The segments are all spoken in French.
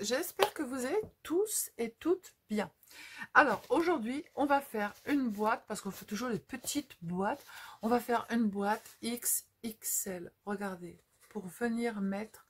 J'espère que vous allez tous et toutes bien. Alors aujourd'hui on va faire une boîte, parce qu'on fait toujours les petites boîtes. On va faire une boîte XXL, regardez, pour venir mettre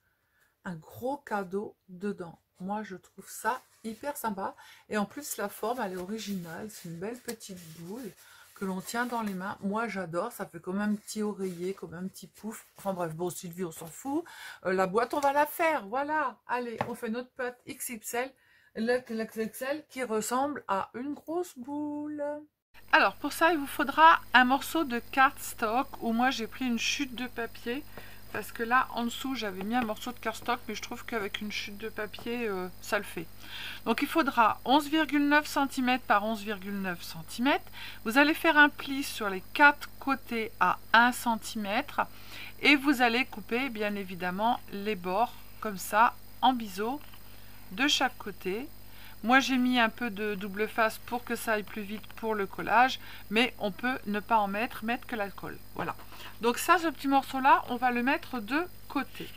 un gros cadeau dedans. Moi je trouve ça hyper sympa, et en plus la forme elle est originale. C'est une belle petite boule que l'on tient dans les mains. Moi j'adore, ça fait comme un petit oreiller, comme un petit pouf. Enfin bref, bon Sylvie on s'en fout. La boîte on va la faire, voilà. Allez, on fait notre boîte XXL, l'XXL qui ressemble à une grosse boule. Alors pour ça il vous faudra un morceau de cardstock, ou moi j'ai pris une chute de papier. Parce que là, en dessous, j'avais mis un morceau de cardstock, mais je trouve qu'avec une chute de papier, ça le fait. Donc, il faudra 11,9 cm par 11,9 cm. Vous allez faire un pli sur les 4 côtés à 1 cm. Et vous allez couper, bien évidemment, les bords, comme ça, en biseau, de chaque côté. Moi, j'ai mis un peu de double face pour que ça aille plus vite pour le collage, mais on peut ne pas en mettre que la colle. Voilà. Donc ça, ce petit morceau-là, on va le mettre de côté.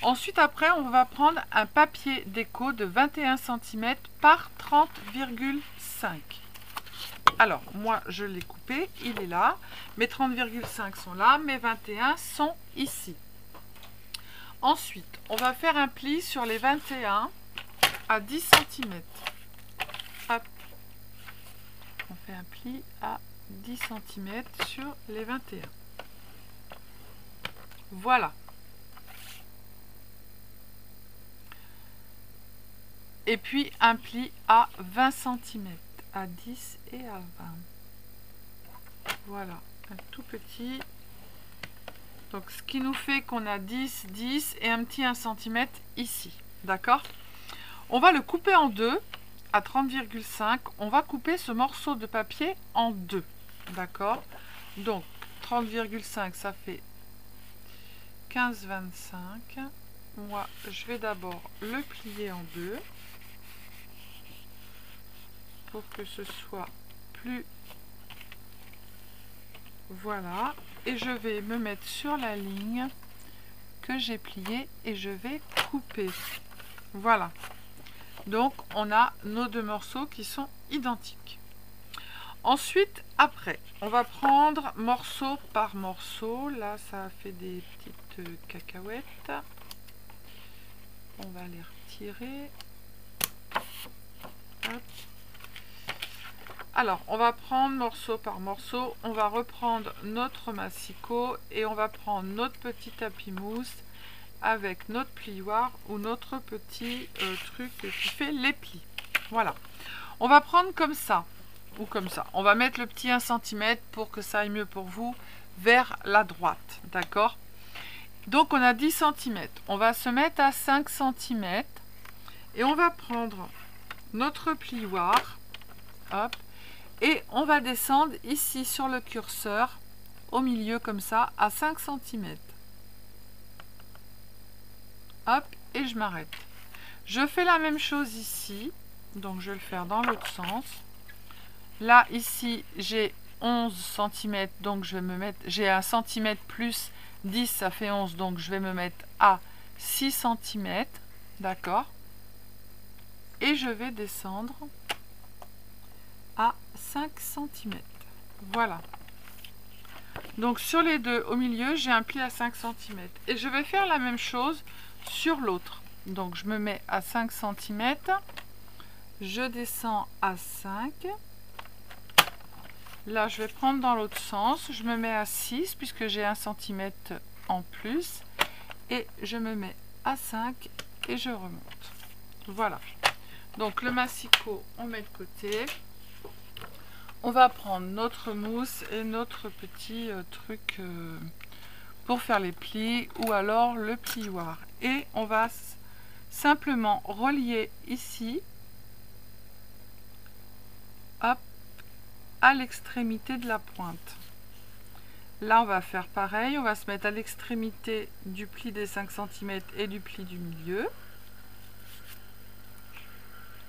Ensuite, après, on va prendre un papier déco de 21 cm par 30,5. Alors, moi, je l'ai coupé, il est là. Mes 30,5 sont là, mes 21 sont ici. Ensuite, on va faire un pli sur les 21 à 10 cm. Hop. On fait un pli à 10 cm sur les 21. Voilà. Et puis un pli à 20 cm, à 10 et à 20. Voilà, un tout petit. Donc ce qui nous fait qu'on a 10, 10 et un petit 1 cm ici. D'accord ? On va le couper en deux à 30,5. On va couper ce morceau de papier en deux. D'accord? Donc 30,5 ça fait 15,25. Moi je vais d'abord le plier en deux pour que ce soit plus... Voilà. Et je vais me mettre sur la ligne que j'ai pliée et je vais couper. Voilà. Donc, on a nos deux morceaux qui sont identiques. Ensuite, après, on va prendre morceau par morceau. Là, ça a fait des petites cacahuètes. On va les retirer. Hop. Alors, on va prendre morceau par morceau. On va reprendre notre massicot et on va prendre notre petit tapis mousse avec notre plioir ou notre petit truc qui fait les plis. Voilà. On va prendre comme ça ou comme ça. On va mettre le petit 1 cm pour que ça aille mieux pour vous vers la droite. D'accord? Donc on a 10 cm. On va se mettre à 5 cm et on va prendre notre plioir. Hop. Et on va descendre ici sur le curseur au milieu comme ça à 5 cm. Hop, et je m'arrête. Je fais la même chose ici, donc je vais le faire dans l'autre sens. Là, ici, j'ai 11 cm, donc je vais me mettre, j'ai 1 cm plus 10, ça fait 11, donc je vais me mettre à 6 cm, d'accord? Et je vais descendre à 5 cm. Voilà. Donc sur les deux, au milieu, j'ai un pli à 5 cm. Et je vais faire la même chose sur l'autre. Donc je me mets à 5 cm, je descends à 5. Là je vais prendre dans l'autre sens, je me mets à 6 puisque j'ai 1 cm en plus et je me mets à 5 et je remonte. Voilà. Donc le massicot on met de côté. On va prendre notre mousse et notre petit truc pour faire les plis ou alors le plioir. Et on va simplement relier ici, hop, à l'extrémité de la pointe. Là, on va faire pareil. On va se mettre à l'extrémité du pli des 5 cm et du pli du milieu.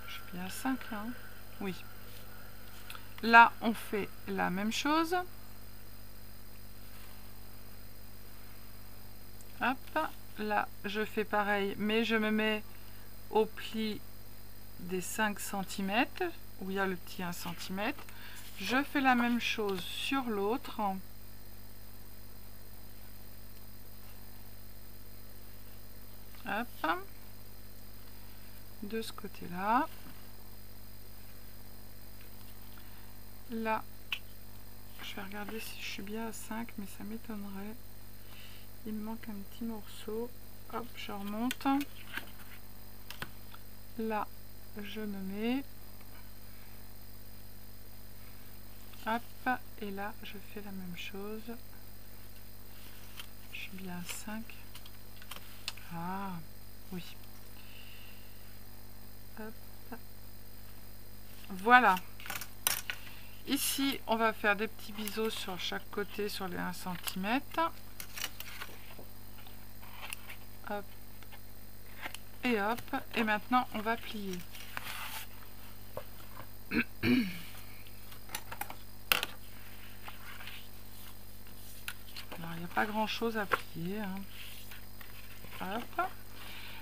Je suis bien à 5 là, hein. Oui. Là, on fait la même chose. Hop. Là, je fais pareil, mais je me mets au pli des 5 cm, où il y a le petit 1 cm. Je fais la même chose sur l'autre. Hop. De ce côté-là. Là, je vais regarder si je suis bien à 5, mais ça m'étonnerait. Il me manque un petit morceau. Hop, je remonte. Là, je me mets. Hop, et là, je fais la même chose. Je suis bien à 5. Ah, oui. Hop. Voilà. Ici, on va faire des petits biseaux sur chaque côté sur les 1 cm. Hop. Et hop. Et maintenant, on va plier. Alors, il n'y a pas grand chose à plier, hein. Hop.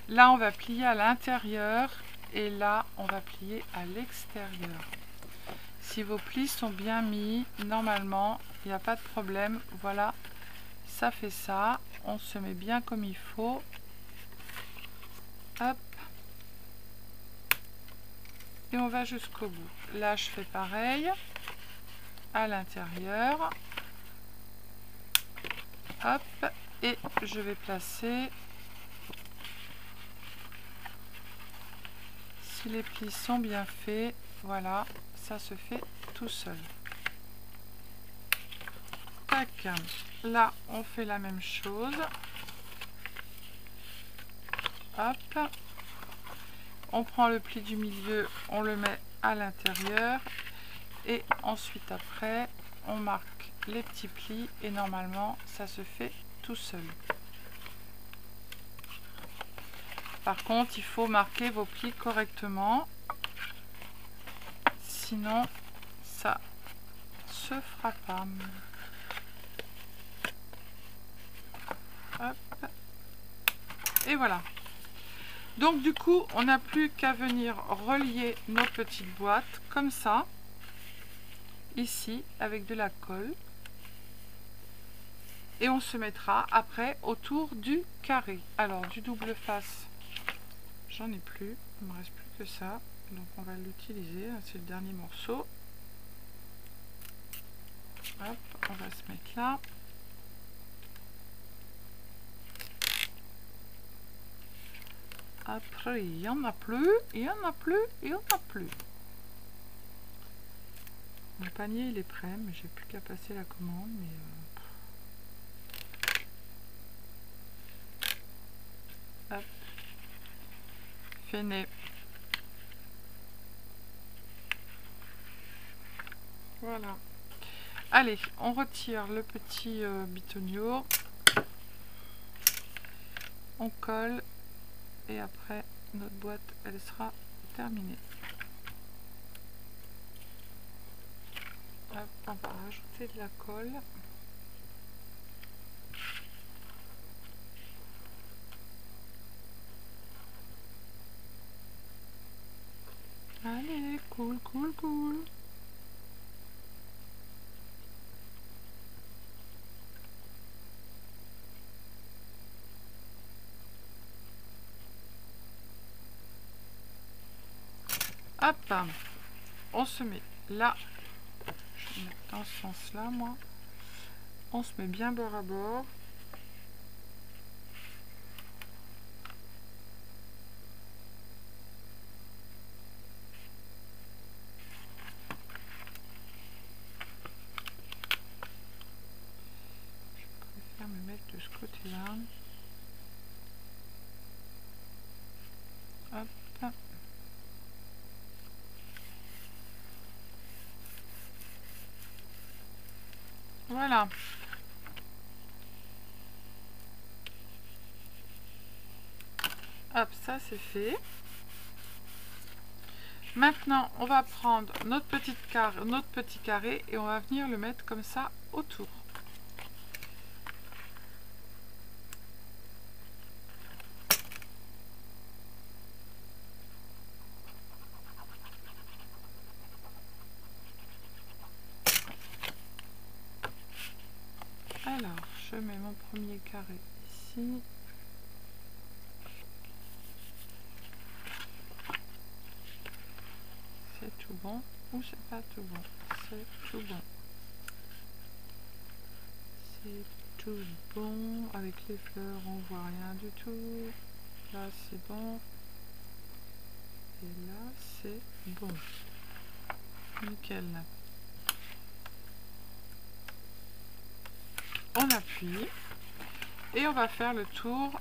Là, on va plier à l'intérieur et là, on va plier à l'extérieur. Si vos plis sont bien mis, normalement, il n'y a pas de problème. Voilà, ça fait ça. On se met bien comme il faut. Hop. Et on va jusqu'au bout. Là, je fais pareil. À l'intérieur. Hop. Et je vais placer... Si les plis sont bien faits, voilà, ça se fait tout seul. Tac. Là, on fait la même chose. Hop. On prend le pli du milieu, on le met à l'intérieur. Et ensuite, après, on marque les petits plis. Et normalement, ça se fait tout seul. Par contre, il faut marquer vos plis correctement. Sinon, ça se fera pas. Hop. Et voilà. Donc du coup, on n'a plus qu'à venir relier nos petites boîtes comme ça, ici, avec de la colle. Et on se mettra après autour du carré. Alors du double face, j'en ai plus, il ne me reste plus que ça. Donc on va l'utiliser, c'est le dernier morceau. Hop, on va se mettre là. Après, il n'y en a plus, il n'y en a plus, il n'y en a plus. Mon panier, il est prêt, mais j'ai plus qu'à passer la commande. Mais hop. Fainé. Voilà. Allez, on retire le petit bitonio. On colle. Et après, notre boîte, elle sera terminée. Hop, on va rajouter de la colle. Allez, cool, cool, cool. Hop, on se met là. Je vais mettre dans ce sens-là, moi. On se met bien bord à bord. Je préfère me mettre de ce côté-là. Hop. Voilà. Hop, ça c'est fait. Maintenant, on va prendre notre petit carré et on va venir le mettre comme ça autour. Alors, je mets mon premier carré ici. C'est tout bon ou c'est pas tout bon? C'est tout bon. C'est tout bon. Avec les fleurs, on voit rien du tout. Là, c'est bon. Et là, c'est bon. Nickel. On appuie. Et on va faire le tour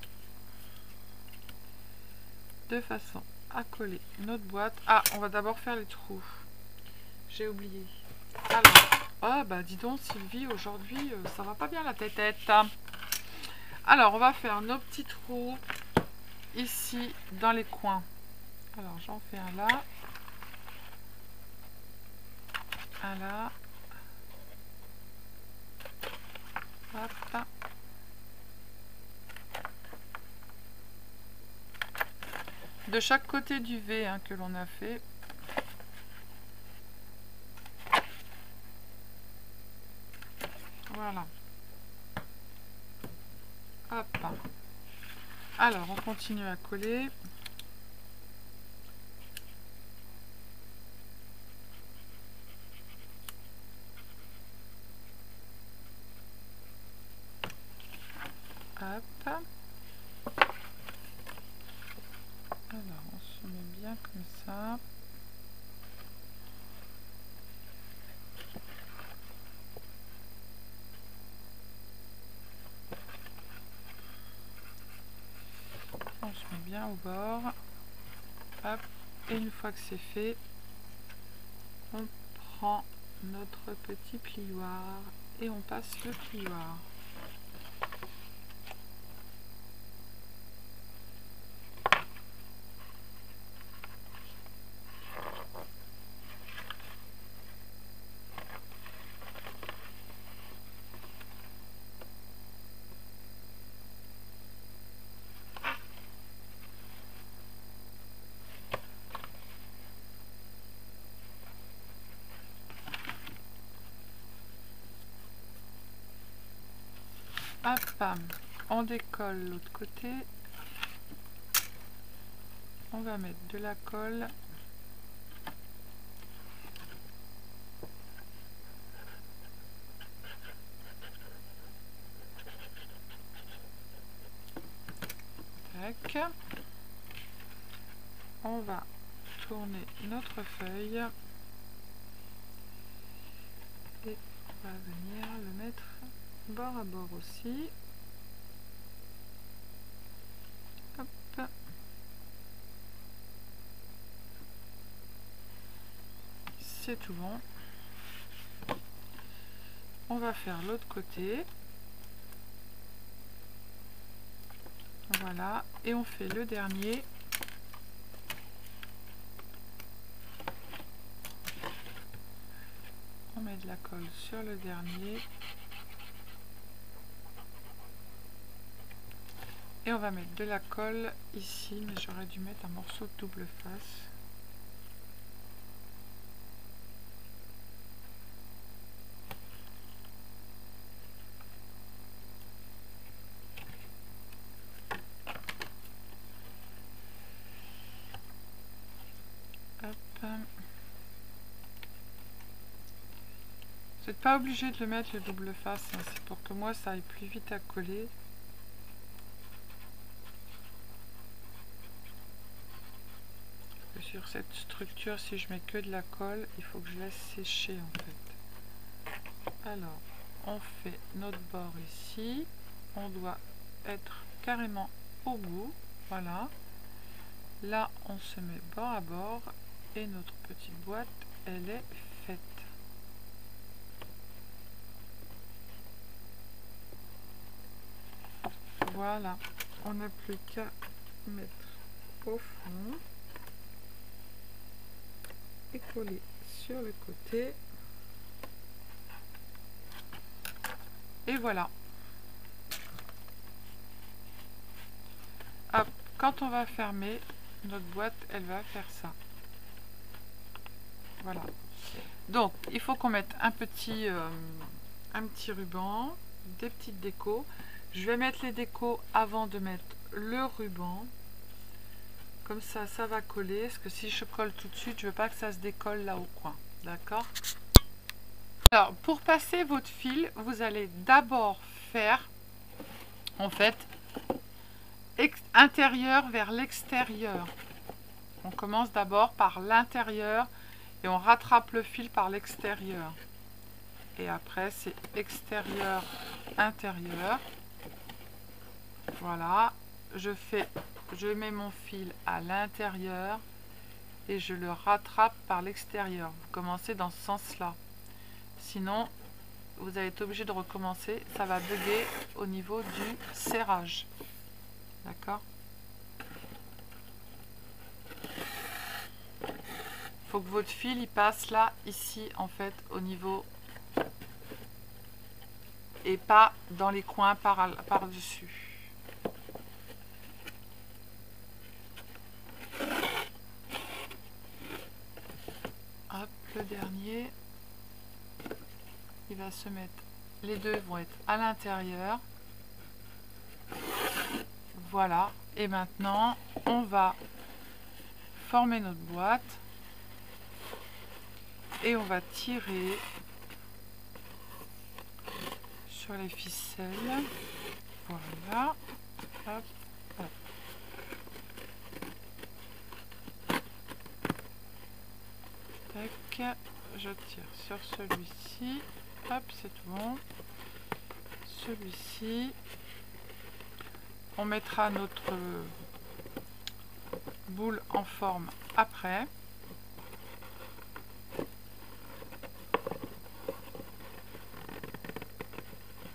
de façon à coller notre boîte. Ah, on va d'abord faire les trous. J'ai oublié. Alors, ah bah dis donc Sylvie, aujourd'hui ça va pas bien la tête. Alors, on va faire nos petits trous ici dans les coins. Alors, j'en fais un là. Un là. Hop. De chaque côté du V hein, que l'on a fait. Voilà. Hop. Alors, on continue à coller. Hop. Alors, on se met bien comme ça. On se met bien au bord. Hop. Et une fois que c'est fait, on prend notre petit plioir et on passe le plioir. Hop, on décolle l'autre côté. On va mettre de la colle. Tac. On va tourner notre feuille. Et on va venir le mettre bord à bord aussi. Hop. C'est tout bon. On va faire l'autre côté. Voilà. Et on fait le dernier. On met de la colle sur le dernier. Et on va mettre de la colle ici, mais j'aurais dû mettre un morceau de double face. Hop. Vous n'êtes pas obligé de le mettre le double face, hein, c'est pour que moi ça aille plus vite à coller. Sur cette structure, si je mets que de la colle, il faut que je laisse sécher en fait. Alors, on fait notre bord ici. On doit être carrément au bout. Voilà. Là, on se met bord à bord et notre petite boîte, elle est faite. Voilà. On n'a plus qu'à mettre profond et coller sur le côté. Et voilà. Hop, quand on va fermer notre boîte, elle va faire ça. Voilà. Donc, il faut qu'on mette un petit ruban, des petites décos. Je vais mettre les décos avant de mettre le ruban. Comme ça, ça va coller. Parce que si je colle tout de suite, je veux pas que ça se décolle là au coin. D'accord? Alors, pour passer votre fil, vous allez d'abord faire, en fait, intérieur vers l'extérieur. On commence d'abord par l'intérieur et on rattrape le fil par l'extérieur. Et après, c'est extérieur, intérieur. Voilà. Je mets mon fil à l'intérieur et je le rattrape par l'extérieur. Vous commencez dans ce sens-là. Sinon, vous allez être obligé de recommencer. Ça va bugger au niveau du serrage. D'accord? Il faut que votre fil il passe là, ici, en fait, au niveau... et pas dans les coins par-dessus. Hop, le dernier. Il va se mettre... Les deux vont être à l'intérieur. Voilà. Et maintenant, on va former notre boîte. Et on va tirer sur les ficelles. Voilà. Hop, hop. Tac. Je tire sur celui-ci. Hop, c'est tout bon. Celui-ci. On mettra notre boule en forme après.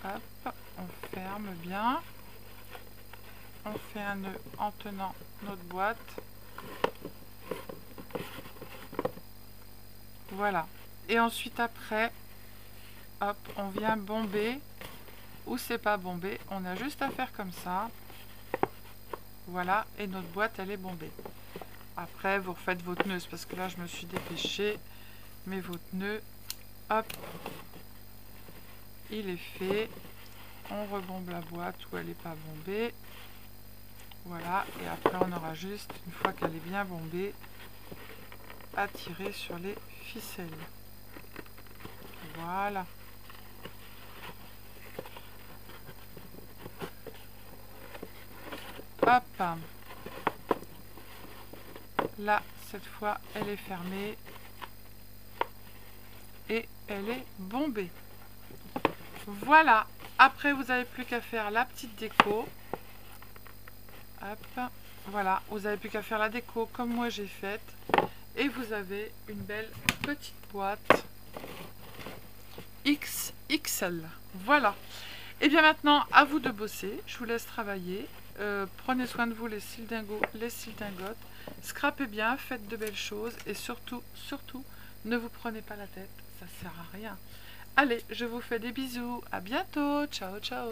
Hop, on ferme bien. On fait un nœud en tenant notre boîte. Voilà. Et ensuite après, hop, on vient bomber. Ou c'est pas bombé, on a juste à faire comme ça. Voilà, et notre boîte elle est bombée. Après vous refaites votre nœud, parce que là je me suis dépêchée. Mais votre nœud, hop, il est fait. On rebombe la boîte où elle n'est pas bombée. Voilà, et après on aura juste, une fois qu'elle est bien bombée, à tirer sur les ficelles. Voilà. Hop. Là, cette fois, elle est fermée. Et elle est bombée. Voilà. Après, vous n'avez plus qu'à faire la petite déco. Hop. Voilà. Vous n'avez plus qu'à faire la déco comme moi j'ai faite. Et vous avez une belle petite boîte XXL. Voilà. Et bien maintenant, à vous de bosser. Je vous laisse travailler. Prenez soin de vous les cildingos, les cildingotes. Scrapez bien, faites de belles choses. Et surtout, ne vous prenez pas la tête. Ça sert à rien. Allez, je vous fais des bisous. À bientôt. Ciao, ciao.